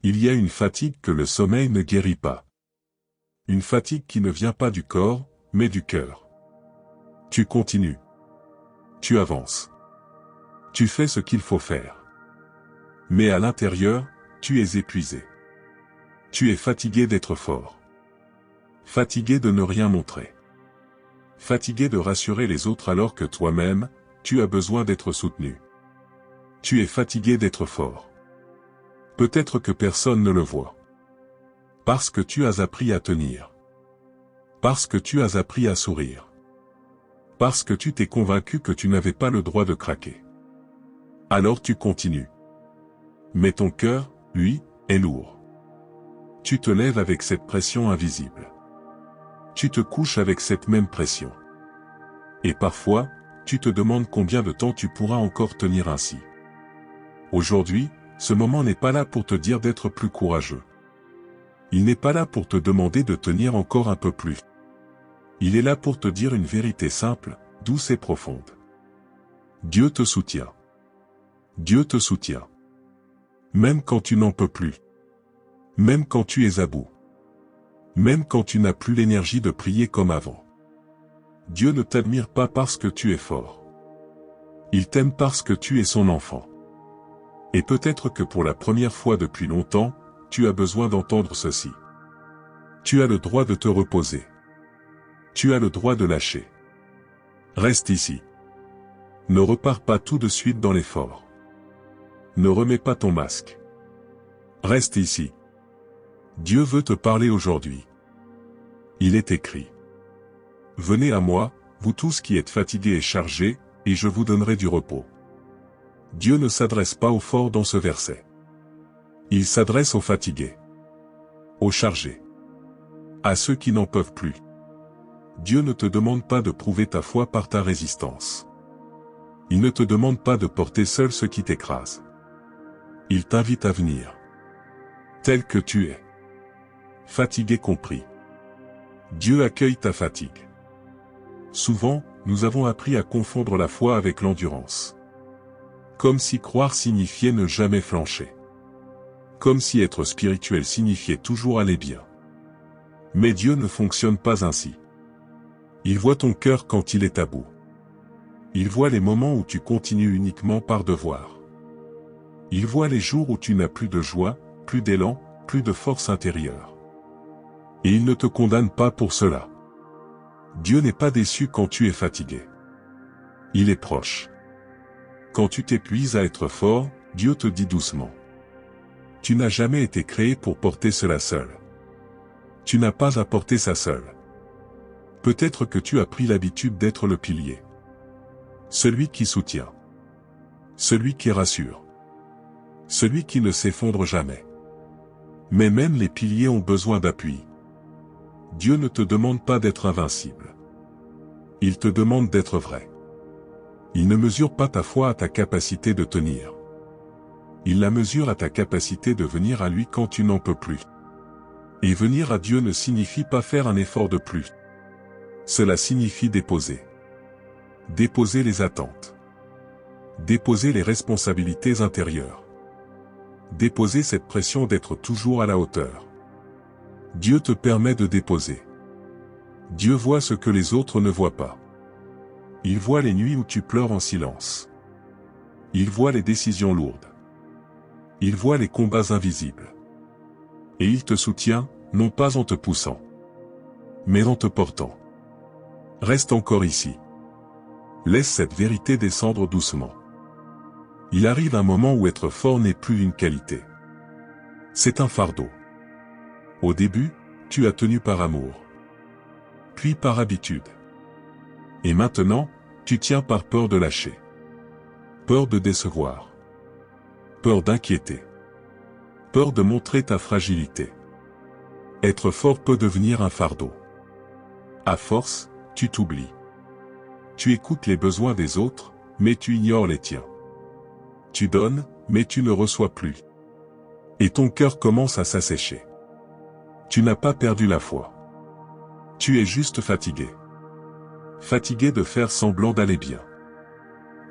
Il y a une fatigue que le sommeil ne guérit pas. Une fatigue qui ne vient pas du corps, mais du cœur. Tu continues. Tu avances. Tu fais ce qu'il faut faire. Mais à l'intérieur, tu es épuisé. Tu es fatigué d'être fort. Fatigué de ne rien montrer. Fatigué de rassurer les autres alors que toi-même, tu as besoin d'être soutenu. Tu es fatigué d'être fort. Peut-être que personne ne le voit. Parce que tu as appris à tenir. Parce que tu as appris à sourire. Parce que tu t'es convaincu que tu n'avais pas le droit de craquer. Alors tu continues. Mais ton cœur, lui, est lourd. Tu te lèves avec cette pression invisible. Tu te couches avec cette même pression. Et parfois, tu te demandes combien de temps tu pourras encore tenir ainsi. Aujourd'hui, ce moment n'est pas là pour te dire d'être plus courageux. Il n'est pas là pour te demander de tenir encore un peu plus. Il est là pour te dire une vérité simple, douce et profonde. Dieu te soutient. Dieu te soutient. Même quand tu n'en peux plus. Même quand tu es à bout. Même quand tu n'as plus l'énergie de prier comme avant. Dieu ne t'admire pas parce que tu es fort. Il t'aime parce que tu es son enfant. Et peut-être que pour la première fois depuis longtemps, tu as besoin d'entendre ceci. Tu as le droit de te reposer. Tu as le droit de lâcher. Reste ici. Ne repars pas tout de suite dans l'effort. Ne remets pas ton masque. Reste ici. Dieu veut te parler aujourd'hui. Il est écrit. Venez à moi, vous tous qui êtes fatigués et chargés, et je vous donnerai du repos. Dieu ne s'adresse pas aux forts dans ce verset. Il s'adresse aux fatigués. Aux chargés. À ceux qui n'en peuvent plus. Dieu ne te demande pas de prouver ta foi par ta résistance. Il ne te demande pas de porter seul ce qui t'écrase. Il t'invite à venir. Tel que tu es. Fatigué compris. Dieu accueille ta fatigue. Souvent, nous avons appris à confondre la foi avec l'endurance. Comme si croire signifiait ne jamais flancher. Comme si être spirituel signifiait toujours aller bien. Mais Dieu ne fonctionne pas ainsi. Il voit ton cœur quand il est à bout. Il voit les moments où tu continues uniquement par devoir. Il voit les jours où tu n'as plus de joie, plus d'élan, plus de force intérieure. Et il ne te condamne pas pour cela. Dieu n'est pas déçu quand tu es fatigué. Il est proche. Quand tu t'épuises à être fort, Dieu te dit doucement. Tu n'as jamais été créé pour porter cela seul. Tu n'as pas à porter ça seul. Peut-être que tu as pris l'habitude d'être le pilier. Celui qui soutient. Celui qui rassure. Celui qui ne s'effondre jamais. Mais même les piliers ont besoin d'appui. Dieu ne te demande pas d'être invincible. Il te demande d'être vrai. Il ne mesure pas ta foi à ta capacité de tenir. Il la mesure à ta capacité de venir à lui quand tu n'en peux plus. Et venir à Dieu ne signifie pas faire un effort de plus. Cela signifie déposer. Déposer les attentes. Déposer les responsabilités intérieures. Déposer cette pression d'être toujours à la hauteur. Dieu te permet de déposer. Dieu voit ce que les autres ne voient pas. Il voit les nuits où tu pleures en silence. Il voit les décisions lourdes. Il voit les combats invisibles. Et il te soutient, non pas en te poussant, mais en te portant. Reste encore ici. Laisse cette vérité descendre doucement. Il arrive un moment où être fort n'est plus une qualité. C'est un fardeau. Au début, tu as tenu par amour. Puis par habitude. Et maintenant, tu tiens par peur de lâcher. Peur de décevoir. Peur d'inquiéter. Peur de montrer ta fragilité. Être fort peut devenir un fardeau. À force, tu t'oublies. Tu écoutes les besoins des autres, mais tu ignores les tiens. Tu donnes, mais tu ne reçois plus. Et ton cœur commence à s'assécher. Tu n'as pas perdu la foi. Tu es juste fatigué. Fatigué de faire semblant d'aller bien.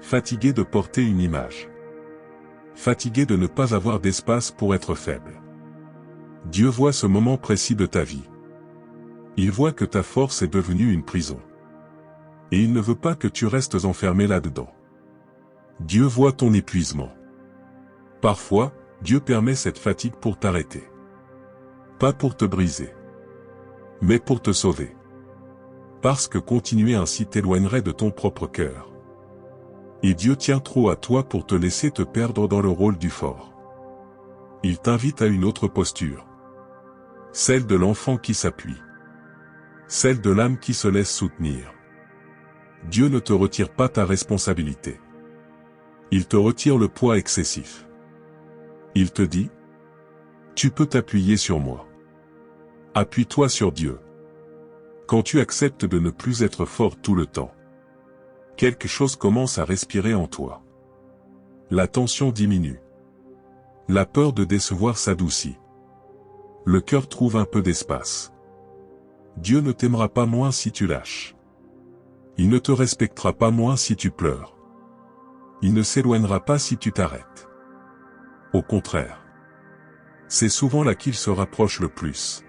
Fatigué de porter une image. Fatigué de ne pas avoir d'espace pour être faible. Dieu voit ce moment précis de ta vie. Il voit que ta force est devenue une prison. Et il ne veut pas que tu restes enfermé là-dedans. Dieu voit ton épuisement. Parfois, Dieu permet cette fatigue pour t'arrêter. Pas pour te briser, mais pour te sauver. Parce que continuer ainsi t'éloignerait de ton propre cœur. Et Dieu tient trop à toi pour te laisser te perdre dans le rôle du fort. Il t'invite à une autre posture. Celle de l'enfant qui s'appuie. Celle de l'âme qui se laisse soutenir. Dieu ne te retire pas ta responsabilité. Il te retire le poids excessif. Il te dit, tu peux t'appuyer sur moi. Appuie-toi sur Dieu. Quand tu acceptes de ne plus être fort tout le temps, quelque chose commence à respirer en toi. La tension diminue. La peur de décevoir s'adoucit. Le cœur trouve un peu d'espace. Dieu ne t'aimera pas moins si tu lâches. Il ne te respectera pas moins si tu pleures. Il ne s'éloignera pas si tu t'arrêtes. Au contraire. C'est souvent là qu'il se rapproche le plus.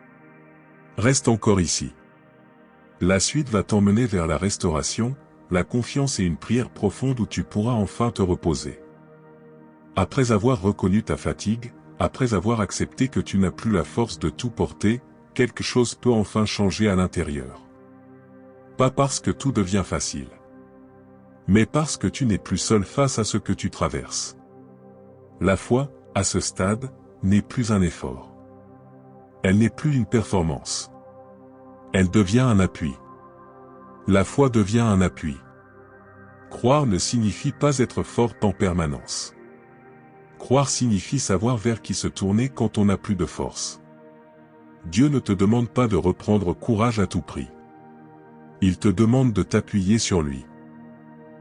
Reste encore ici. La suite va t'emmener vers la restauration, la confiance et une prière profonde où tu pourras enfin te reposer. Après avoir reconnu ta fatigue, après avoir accepté que tu n'as plus la force de tout porter, quelque chose peut enfin changer à l'intérieur. Pas parce que tout devient facile, mais parce que tu n'es plus seul face à ce que tu traverses. La foi, à ce stade, n'est plus un effort. Elle n'est plus une performance. Elle devient un appui. La foi devient un appui. Croire ne signifie pas être fort en permanence. Croire signifie savoir vers qui se tourner quand on n'a plus de force. Dieu ne te demande pas de reprendre courage à tout prix. Il te demande de t'appuyer sur lui.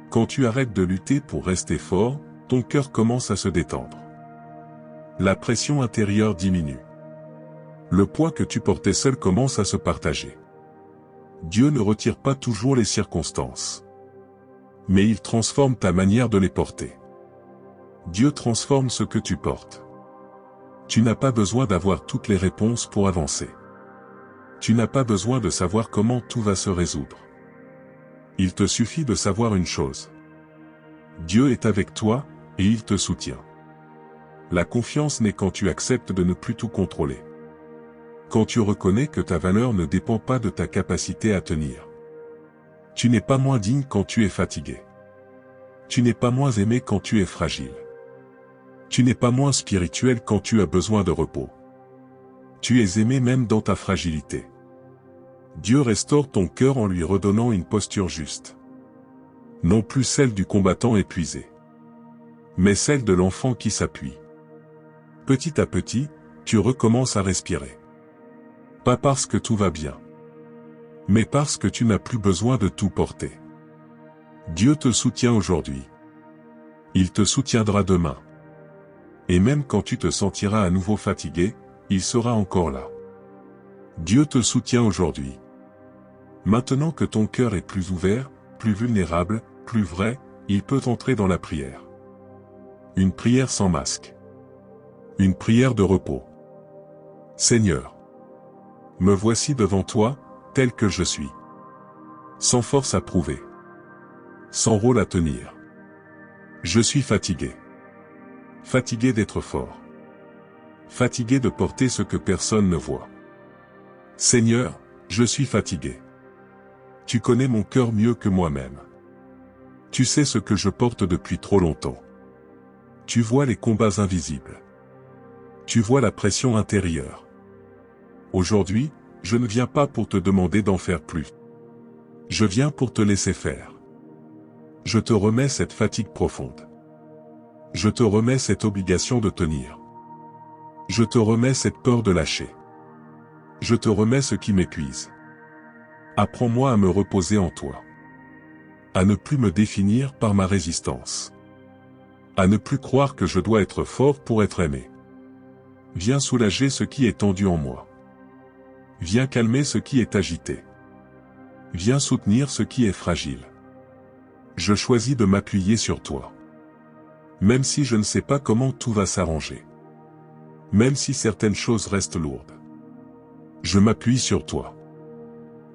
Quand tu arrêtes de lutter pour rester fort, ton cœur commence à se détendre. La pression intérieure diminue. Le poids que tu portais seul commence à se partager. Dieu ne retire pas toujours les circonstances, mais il transforme ta manière de les porter. Dieu transforme ce que tu portes. Tu n'as pas besoin d'avoir toutes les réponses pour avancer. Tu n'as pas besoin de savoir comment tout va se résoudre. Il te suffit de savoir une chose. Dieu est avec toi, et il te soutient. La confiance naît quand tu acceptes de ne plus tout contrôler. Quand tu reconnais que ta valeur ne dépend pas de ta capacité à tenir. Tu n'es pas moins digne quand tu es fatigué. Tu n'es pas moins aimé quand tu es fragile. Tu n'es pas moins spirituel quand tu as besoin de repos. Tu es aimé même dans ta fragilité. Dieu restaure ton cœur en lui redonnant une posture juste. Non plus celle du combattant épuisé, mais celle de l'enfant qui s'appuie. Petit à petit, tu recommences à respirer. Pas parce que tout va bien, mais parce que tu n'as plus besoin de tout porter. Dieu te soutient aujourd'hui. Il te soutiendra demain. Et même quand tu te sentiras à nouveau fatigué, il sera encore là. Dieu te soutient aujourd'hui. Maintenant que ton cœur est plus ouvert, plus vulnérable, plus vrai, il peut entrer dans la prière. Une prière sans masque. Une prière de repos. Seigneur, me voici devant toi, tel que je suis. Sans force à prouver. Sans rôle à tenir. Je suis fatigué. Fatigué d'être fort. Fatigué de porter ce que personne ne voit. Seigneur, je suis fatigué. Tu connais mon cœur mieux que moi-même. Tu sais ce que je porte depuis trop longtemps. Tu vois les combats invisibles. Tu vois la pression intérieure. Aujourd'hui, je ne viens pas pour te demander d'en faire plus. Je viens pour te laisser faire. Je te remets cette fatigue profonde. Je te remets cette obligation de tenir. Je te remets cette peur de lâcher. Je te remets ce qui m'épuise. Apprends-moi à me reposer en toi. À ne plus me définir par ma résistance. À ne plus croire que je dois être fort pour être aimé. Viens soulager ce qui est tendu en moi. Viens calmer ce qui est agité. Viens soutenir ce qui est fragile. Je choisis de m'appuyer sur toi. Même si je ne sais pas comment tout va s'arranger. Même si certaines choses restent lourdes. Je m'appuie sur toi.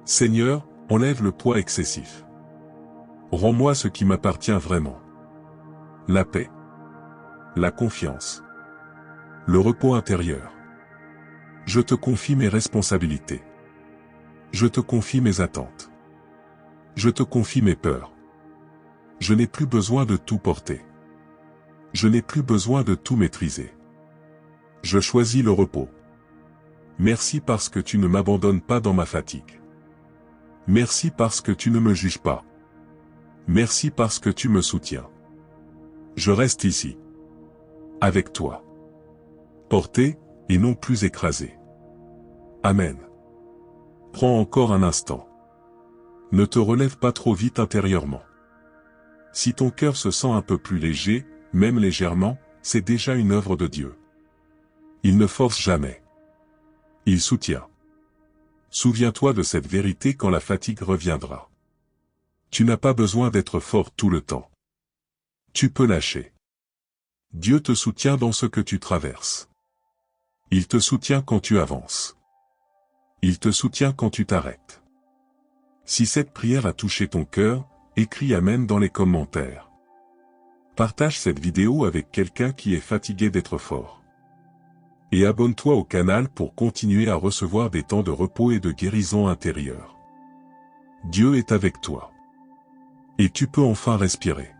Seigneur, enlève le poids excessif. Rends-moi ce qui m'appartient vraiment. La paix. La confiance. Le repos intérieur. Je te confie mes responsabilités. Je te confie mes attentes. Je te confie mes peurs. Je n'ai plus besoin de tout porter. Je n'ai plus besoin de tout maîtriser. Je choisis le repos. Merci parce que tu ne m'abandonnes pas dans ma fatigue. Merci parce que tu ne me juges pas. Merci parce que tu me soutiens. Je reste ici. Avec toi. Porté, et non plus écrasé. Amen. Prends encore un instant. Ne te relève pas trop vite intérieurement. Si ton cœur se sent un peu plus léger, même légèrement, c'est déjà une œuvre de Dieu. Il ne force jamais. Il soutient. Souviens-toi de cette vérité quand la fatigue reviendra. Tu n'as pas besoin d'être fort tout le temps. Tu peux lâcher. Dieu te soutient dans ce que tu traverses. Il te soutient quand tu avances. Il te soutient quand tu t'arrêtes. Si cette prière a touché ton cœur, écris Amen dans les commentaires. Partage cette vidéo avec quelqu'un qui est fatigué d'être fort. Et abonne-toi au canal pour continuer à recevoir des temps de repos et de guérison intérieure. Dieu est avec toi. Et tu peux enfin respirer.